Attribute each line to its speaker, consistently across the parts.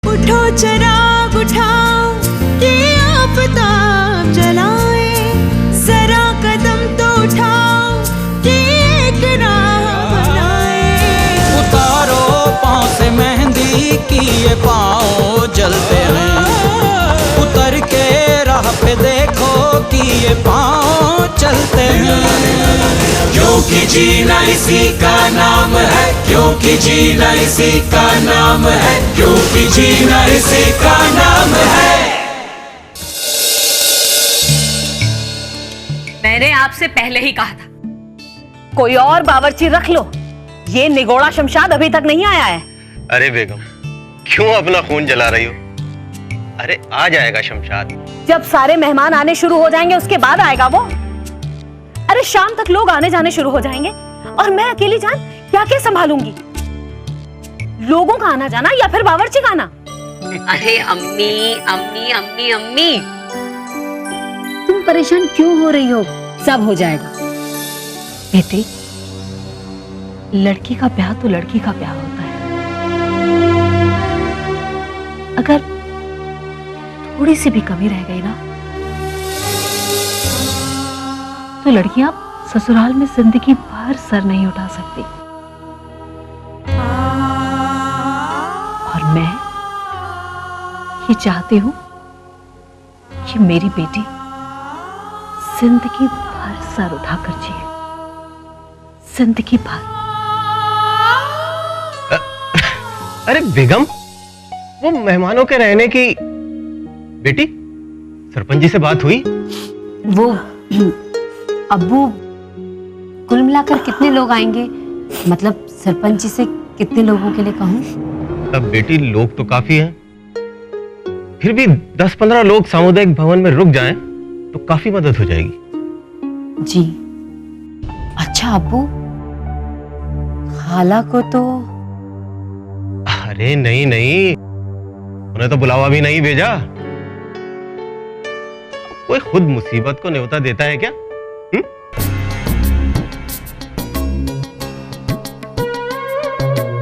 Speaker 1: उठो चिराग उठाओ कि आफताब जलाए, जरा कदम तो उठाओ कि एक राह बनाए।
Speaker 2: उतारो पाँव से मेहंदी की ये पाँव जलते हैं, उतर के राह पे देखो कि ये पाँव चलते हैं। क्योंकि जीना इसी का नाम है, क्योंकि जीना इसी का नाम है, क्योंकि जीना इसी का नाम है।
Speaker 3: मैंने आपसे पहले ही कहा था
Speaker 4: कोई और बावर्ची रख लो, ये निगोड़ा शमशाद अभी तक नहीं आया है।
Speaker 5: अरे बेगम, क्यों अपना खून जला रही हो? अरे आ जाएगा शमशाद।
Speaker 4: जब सारे मेहमान आने शुरू हो जाएंगे उसके बाद आएगा वो। अरे शाम तक लोग आने जाने शुरू हो जाएंगे और मैं अकेली जान क्या क्या संभालूंगी? लोगों का आना जाना या फिर बावर्ची का आना?
Speaker 3: अरे अम्मी अम्मी अम्मी अम्मी,
Speaker 4: तुम परेशान क्यों हो रही हो? सब हो जाएगा बेटी। लड़की का ब्याह तो लड़की का ब्याह होता है। अगर थोड़ी सी भी कमी रह गई ना तो लड़कियां ससुराल में जिंदगी भर सर नहीं उठा सकती। और मैं ये चाहती हूं कि मेरी बेटी जिंदगी भर सर उठाकर जिए, जिंदगी भर।
Speaker 5: अरे बेगम, वो मेहमानों के रहने की बेटी सरपंच जी से बात हुई?
Speaker 6: वो अब्बू, कुल मिलाकर कितने लोग आएंगे? मतलब सरपंच जी से कितने लोगों के लिए कहूँ?
Speaker 5: अब बेटी लोग तो काफी हैं, फिर भी 10-15 लोग सामुदायिक भवन में रुक जाएं तो काफी मदद हो जाएगी।
Speaker 6: जी अच्छा अब्बू, खाला को तो?
Speaker 5: अरे नहीं नहीं, उन्हें तो बुलावा भी नहीं भेजा। कोई खुद मुसीबत को न्योता देता है क्या?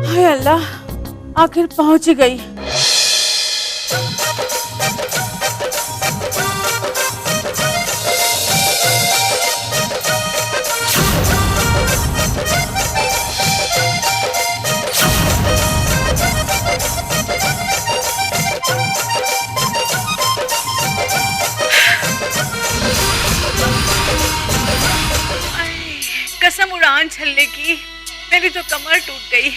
Speaker 1: हाय अल्लाह, आखिर पहुंच ही गई।
Speaker 3: कसम उड़ान छल्ले की, मेरी तो कमर टूट गई।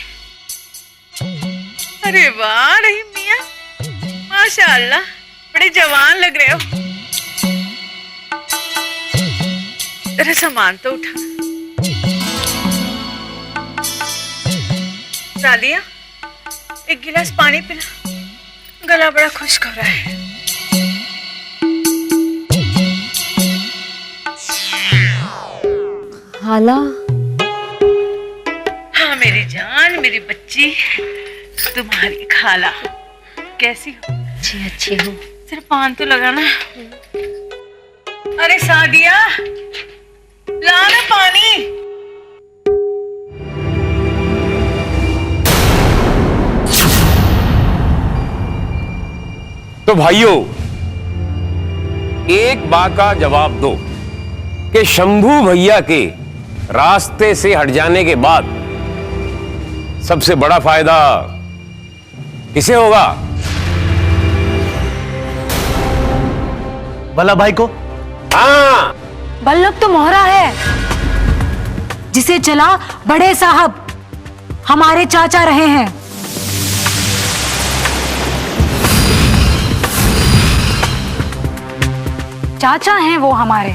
Speaker 3: अरे वाह रहीम मियां, माशाअल्लाह, बड़े जवान लग रहे हो। जरा सामान तो उठा। सादिया, एक गिलास पानी पिला, गला बड़ा खुश्क हो रहा है।
Speaker 6: खाला?
Speaker 3: हाँ मेरी जान, मेरी बच्ची, तुम्हारी खाला कैसी हो?
Speaker 6: जी अच्छी हूँ।
Speaker 3: सिर्फ पान तो लगाना। अरे सादिया, ला ना पानी।
Speaker 7: तो भाइयों, एक बात का जवाब दो कि शंभू भैया के रास्ते से हट जाने के बाद सबसे बड़ा फायदा किसे होगा?
Speaker 8: बल्लभ भाई को।
Speaker 7: हाँ,
Speaker 6: बल्लभ तो मोहरा है जिसे चला बड़े साहब हमारे चाचा रहे हैं। चाचा हैं वो हमारे,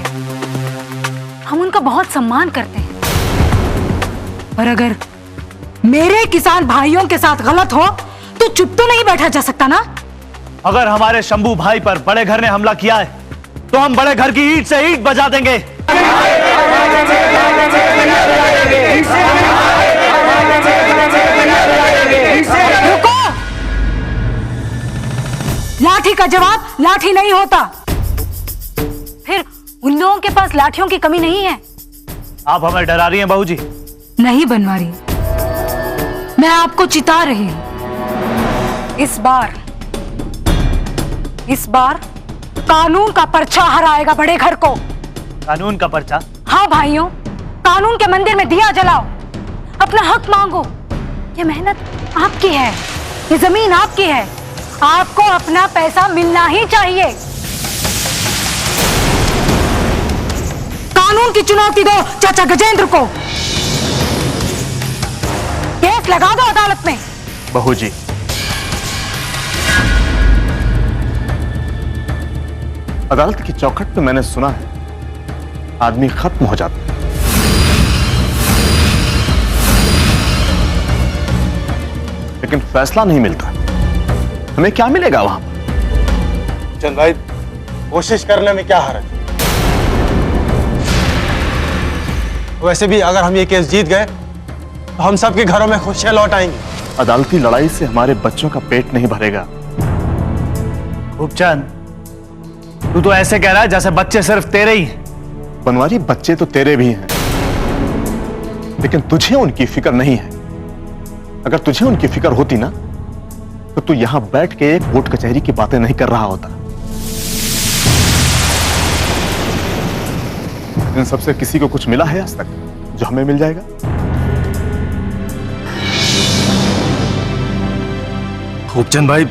Speaker 6: हम उनका बहुत सम्मान करते हैं। पर अगर मेरे किसान भाइयों के साथ गलत हो तो चुप तो नहीं बैठा जा सकता ना।
Speaker 8: अगर हमारे शंभू भाई पर बड़े घर ने हमला किया है तो हम बड़े घर की ईंट से ईंट बजा देंगे।
Speaker 6: रुको, लाठी का जवाब लाठी नहीं होता। फिर उन लोगों के पास लाठियों की कमी नहीं है।
Speaker 8: आप हमें डरा रही हैं बहू जी?
Speaker 6: नहीं बनवारी, मैं आपको चिता रही हूं। इस बार इस बार कानून का पर्चा हराएगा बड़े घर को।
Speaker 8: कानून का पर्चा?
Speaker 6: हाँ भाइयों, कानून के मंदिर में दिया जलाओ, अपना हक मांगो। ये मेहनत आपकी है, ये जमीन आपकी है, आपको अपना पैसा मिलना ही चाहिए। कानून की चुनौती दो चाचा गजेंद्र को, केस लगा दो अदालत में।
Speaker 8: बहू जी, अदालत की चौखट पे मैंने सुना है आदमी खत्म हो जाता है, लेकिन फैसला नहीं मिलता। हमें क्या मिलेगा वहां पर?
Speaker 9: चंद भाई, कोशिश करने में क्या हर्ज? वैसे भी अगर हम ये केस जीत गए तो हम सबके घरों में खुशियां लौट आएंगी।
Speaker 8: अदालती लड़ाई से हमारे बच्चों का पेट नहीं भरेगा। खूबचंद, तू तो ऐसे कह रहा है जैसे बच्चे सिर्फ तेरे ही हैं।
Speaker 9: बनवारी, बच्चे तो तेरे भी हैं, लेकिन तुझे उनकी फिक्र नहीं है। अगर तुझे उनकी फिक्र होती ना तो तू यहां बैठ के एक कोर्ट कचहरी की बातें नहीं कर रहा होता। इन सबसे किसी को कुछ मिला है आज तक जो हमें मिल जाएगा?
Speaker 10: खूबचंद भाई,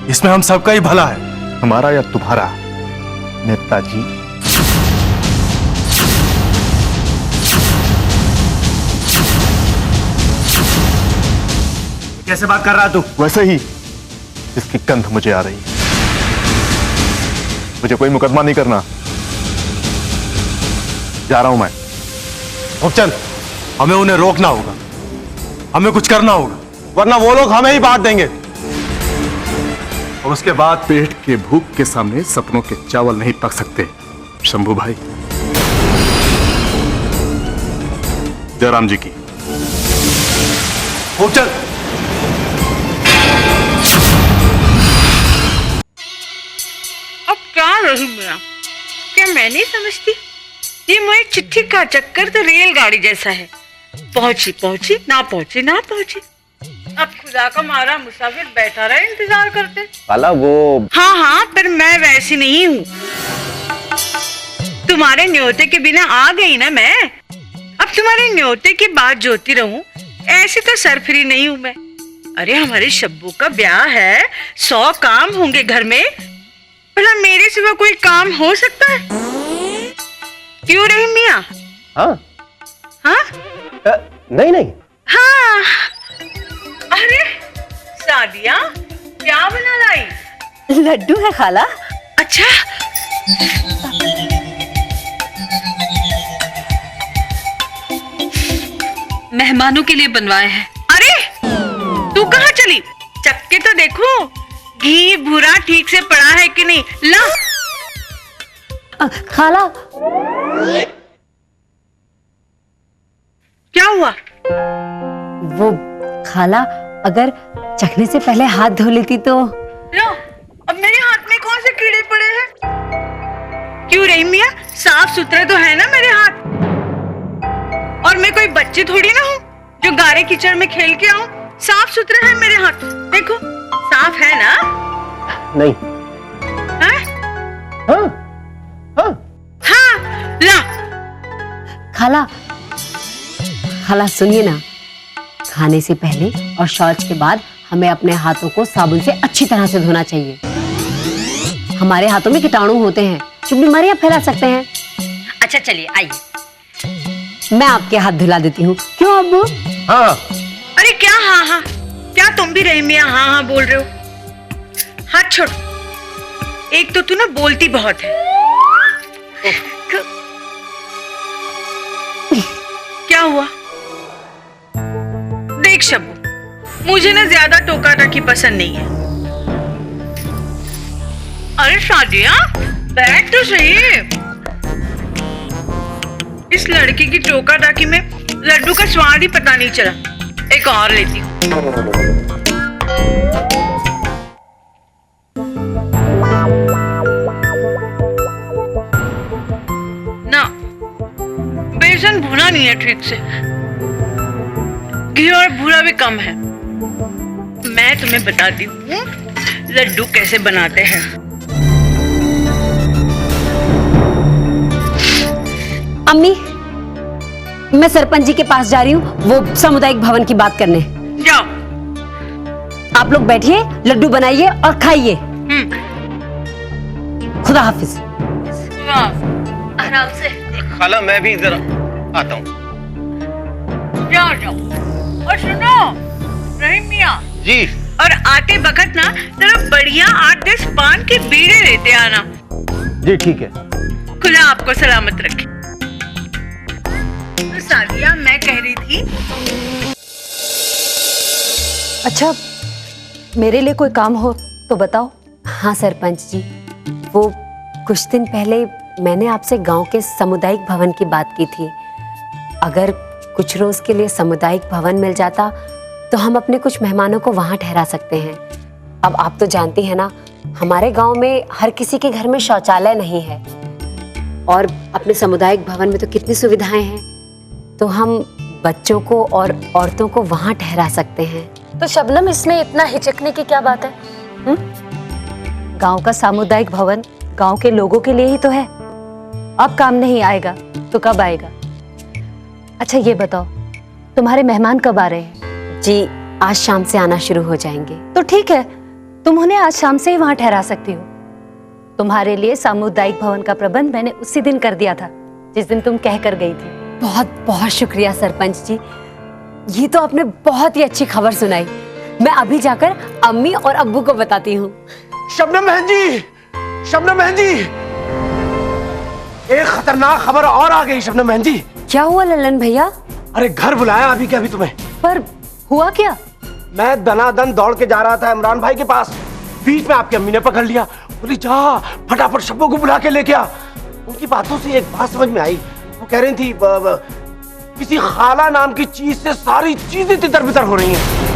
Speaker 10: इसमें हम सबका ही भला है।
Speaker 9: हमारा या तुम्हारा नेताजी?
Speaker 8: कैसे बात कर रहा तू?
Speaker 9: वैसे ही जिसकी गंध मुझे आ रही है। मुझे कोई मुकदमा नहीं करना, जा रहा हूं मैं।
Speaker 10: खूबचंद, हमें उन्हें रोकना होगा, हमें कुछ करना होगा,
Speaker 9: वरना वो लोग हमें ही बांट देंगे।
Speaker 10: और उसके बाद
Speaker 9: पेट के भूख के सामने सपनों के चावल नहीं पक सकते शंभू भाई। जयराम जी की।
Speaker 10: खूबचंद,
Speaker 3: अब क्या रही मियां, क्या मैं नहीं समझती? ये मोए चिट्ठी का चक्कर तो रेलगाड़ी जैसा है, पहुंची पहुंची, ना पहुंची ना पहुंची। अब खुदा का मारा मुसाफिर बैठा रहे इंतजार करते।
Speaker 7: खाला वो
Speaker 3: हाँ हाँ, पर मैं वैसी नहीं हूँ। तुम्हारे न्योते के बिना आ गई ना मैं। अब तुम्हारे न्योते की बात जोती रहूं, ऐसे तो सरफरी नहीं हूं मैं। अरे हमारे शब्बू का ब्याह है, 100 काम होंगे घर में, भला मेरे सिवा कोई काम हो सकता है? क्यों रही मियां?
Speaker 7: हाँ
Speaker 3: हाँ
Speaker 7: नहीं नहीं
Speaker 3: हाँ। अरे सादिया, क्या बना लाई?
Speaker 4: लड्डू है खाला।
Speaker 3: अच्छा,
Speaker 6: मेहमानों के लिए बनवाए हैं।
Speaker 3: अरे तू कहाँ चली? चक्के तो देखो, घी भूरा ठीक से पड़ा है कि नहीं। ला।
Speaker 4: खाला,
Speaker 3: क्या हुआ?
Speaker 4: वो खाला, अगर चखने से पहले हाथ धो लेती तो।
Speaker 3: लो, अब मेरे हाथ में कौन से कीड़े पड़े हैं? क्यों रही मियां, साफ सुथरे तो है ना मेरे हाथ। और मैं कोई बच्ची थोड़ी ना हूँ जो गारे कीचड़ में खेल के आऊं। साफ सुथरे हैं मेरे हाथ, देखो साफ है ना?
Speaker 7: नहीं।
Speaker 3: हैं?
Speaker 7: हाँ हाँ
Speaker 3: हाँ, ला।
Speaker 4: खाला, खाला सुनिए ना, खाने से पहले और शौच के बाद हमें अपने हाथों को साबुन से अच्छी तरह से धोना चाहिए। हमारे हाथों में कीटाणु होते हैं जो बीमारियां फैला सकते हैं।
Speaker 1: अच्छा चलिए आइए,
Speaker 4: मैं आपके हाथ धुला देती हूँ, क्यों अब्बू?
Speaker 7: हाँ।
Speaker 3: अरे क्या हाँ हाँ, क्या तुम भी रही मियां हाँ हाँ बोल रहे हो? हाथ छोड़। एक तो तू ना बोलती बहुत है। क्या हुआ? देख शब्बू, मुझे ना ज्यादा टोका टाकी पसंद नहीं है। अरे शादिया, बैठ तो सही। इस लड़की की टोका टाकी में लड्डू का स्वाद ही पता नहीं चला। एक और लेती हूँ। ना, बेसन भुना नहीं है ठीक से, घी और भूरा भी कम है। मैं तुम्हें बताती हूँ लड्डू कैसे बनाते हैं।
Speaker 1: अम्मी, मैं सरपंच जी के पास जा रही हूँ वो सामुदायिक भवन की बात करने।
Speaker 3: जाओ।
Speaker 1: आप लोग बैठिए, लड्डू बनाइए और खाइए। खुदा हाफिज। आराम से।
Speaker 5: खाला मैं भी जरा आता हूँ।
Speaker 3: जाओ जाओ। और सुनो रहीम मियां
Speaker 5: जी।
Speaker 3: और आते वक्त ना जरा बढ़िया 8-10 पान के बीड़े लेते आना।
Speaker 5: जी ठीक है।
Speaker 3: खुदा आपको सलामत रखे। तो सादिया मैं कह रही थी,
Speaker 6: अच्छा, मेरे लिए कोई काम हो तो बताओ।
Speaker 1: हाँ सरपंच जी, वो कुछ दिन पहले मैंने आपसे गांव के सामुदायिक भवन की बात की थी। अगर कुछ रोज के लिए सामुदायिक भवन मिल जाता तो हम अपने कुछ मेहमानों को वहां ठहरा सकते हैं। अब आप तो जानती हैं ना, हमारे गांव में हर किसी के घर में शौचालय नहीं है और अपने सामुदायिक भवन में तो कितनी सुविधाएं हैं, तो हम बच्चों को और औरतों को वहां ठहरा सकते हैं।
Speaker 6: तो शबनम, इसमें इतना हिचकने की क्या बात है? गांव का सामुदायिक भवन गांव के लोगों के लिए ही तो है। अब काम नहीं आएगा तो कब आएगा? अच्छा ये बताओ, तुम्हारे मेहमान कब आ रहे हैं?
Speaker 1: जी आज शाम से आना शुरू हो जाएंगे।
Speaker 6: तो ठीक है, तुम उन्हें आज शाम से ही वहां ठहरा सकती हो। तुम्हारे लिए सामुदायिक भवन का प्रबंध मैंने उसी दिन कर दिया था जिस दिन तुम कह कर गई थी।
Speaker 1: बहुत बहुत शुक्रिया सरपंच जी, ये तो आपने बहुत ही अच्छी खबर सुनाई। मैं अभी जाकर अम्मी और अब्बू को बताती हूँ।
Speaker 10: शबनम बहन जी, शबनम बहन जी, एक खतरनाक खबर और आ गई शबनम बहन जी।
Speaker 1: क्या हुआ ललन भैया?
Speaker 10: अरे घर बुलाया अभी क्या अभी तुम्हें।
Speaker 6: पर हुआ क्या?
Speaker 10: मैं दनादन दौड़ के जा रहा था इमरान भाई के पास, बीच में आपकी अम्मी ने पकड़ लिया। बोली जा फटाफट शब्बू को बुला के लेके आ। उनकी बातों से एक बात समझ में आई, वो कह रही थी किसी खाला नाम की चीज से सारी चीजें तितर बितर हो रही हैं।